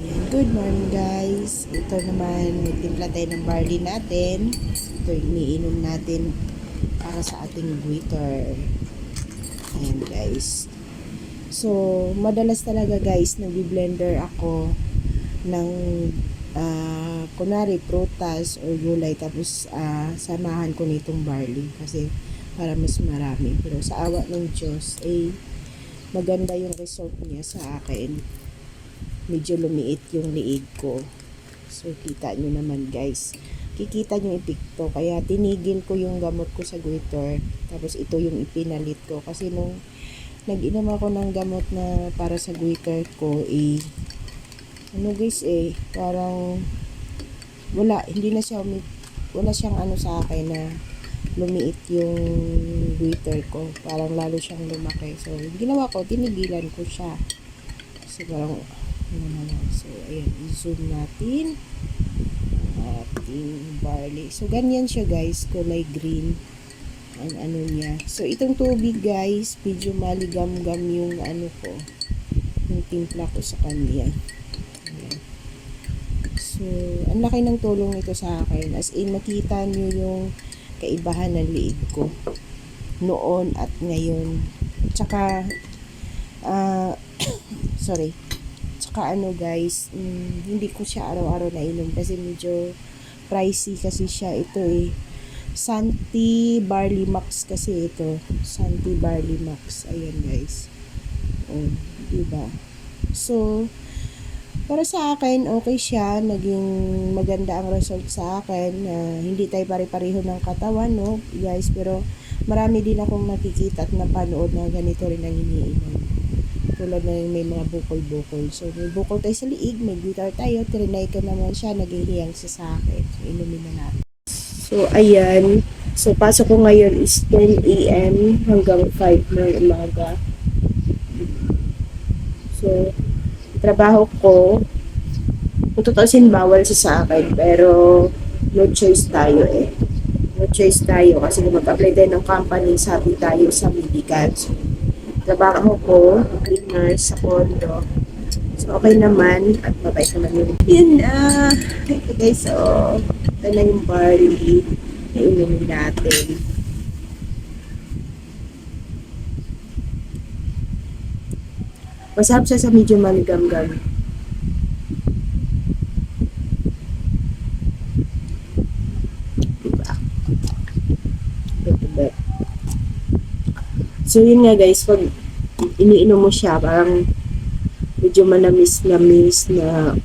Ayan, good morning guys. Ito naman, magtimpla tayo ng barley natin. Ito yung iniinom natin para sa ating bitter. Ayan guys. So, madalas talaga guys, nag-blender ako ng kunwari prutas or gulay tapos samahan ko nitong barley kasi para mas marami. Pero sa awa ng Diyos, maganda yung result niya sa akin. Medyo lumiit yung liig ko. So, kita nyo naman guys. Kikita nyo yung epekto. Kaya tinigil ko yung gamot ko sa goiter. Tapos ito yung ipinalit ko. Kasi nung nag-inom ako ng gamot na para sa goiter ko, ano guys parang hindi na siya, wala siyang ano sa akin na lumiit yung goiter ko. Parang lalo siyang lumaki. So, ginawa ko, tinigilan ko siya. So, parang so, ayan, i-zoom natin ang ating barley. So, ganyan siya guys, kulay green ang ano niya. So, itong tubig guys, medyo maligam-gam yung ano ko, yung timpla ko sa kanya. Ayan. So, ang laki ng tulong nito sa akin. As in, makita nyo yung kaibahan ng liig ko noon at ngayon. Tsaka, sorry. Tsaka ano guys, hindi ko siya araw-araw na inom kasi medyo pricey kasi siya. Ito Santi Barley Max kasi ito. Santi Barley Max. Ayan guys. Oh, diba? So, para sa akin, okay siya. Naging maganda ang result sa akin. Hindi tayo pare-pareho ng katawan, no, guys. Pero marami din akong nakikita at napanood na ganito rin ang iniinom. Tulad na may mga bukol-bukol. So, may bukol tayo sa liig, may bitter tayo, trinay ko naman siya, naghihiyang siya sa akin. So, inumin na natin. So, ayan. So, pasok ko ngayon is 10 a.m. hanggang 5 ng umaga. So, trabaho ko, kung tutusin, bawal siya sa akin, pero no choice tayo No choice tayo kasi kung mag-apply tayo ng company, sabi tayo sa medical. So, trabaho ko, cleaner sa condo. So, okay naman. At mabait naman yun. Yun na. Ito guys, so, ito na yung barley na inumin natin. Masarap siya sa medyo maligam-gam. Diba? Ito. So, yun nga guys, pag iniinom mo siya, parang medyo manamis-namis na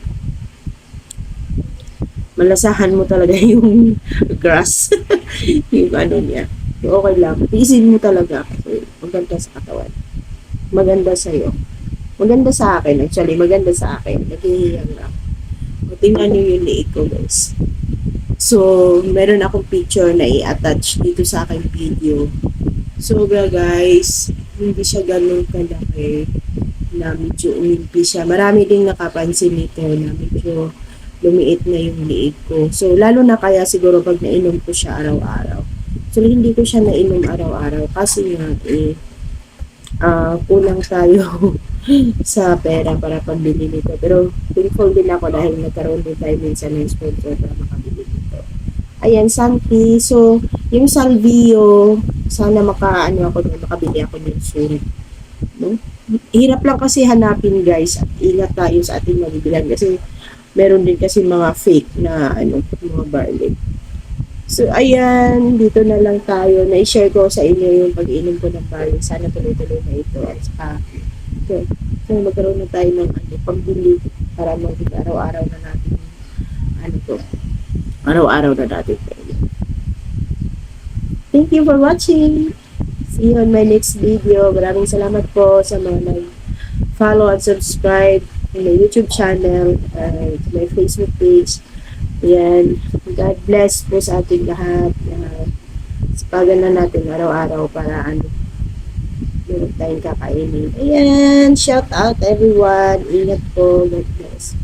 malasahan mo talaga yung grass. Yung ano niya. So, okay lang. Tiisin mo talaga kasi maganda sa katawan. Maganda sa'yo. Maganda sa akin. Actually, maganda sa akin. Naghihiyang lang. Tingnan nyo yung liig ko guys. So, meron akong picture na i-attach dito sa aking video. So guys, hindi siya ganun kalaki na medyo umimpi siya. Marami ding nakapansin nito na medyo lumiit na yung liig ko. So lalo na kaya siguro pag nainom ko siya araw-araw. So hindi ko siya nainom araw-araw kasi nga kulang tayo sa pera para pambili nito. Pero thankful din ako dahil nagkaroon din tayo minsan ng sponsor para makabili nito. Ayan, Santi. So, yung Salvio, sana makabili ako ng soon. No? Hirap lang kasi hanapin guys. At ingat tayo sa ating mabibilan kasi meron din kasi mga fake na mga barley. So, ayan, dito na lang tayo. Na-share ko sa inyo yung pag-inom ko ng barley. Sana tuloy-tuloy na ito. At saka, so magkaroon na tayo ng pambili para araw-araw na natin araw-araw na natin. Thank you for watching. See you on my next video. Maraming salamat po sa mga nag-follow and subscribe to my YouTube channel, to my Facebook page. Ayan. God bless po sa ating lahat. Sipagan na natin araw-araw para meron tayong kakainin. Ayan. Shout out everyone. Ingat po. God bless.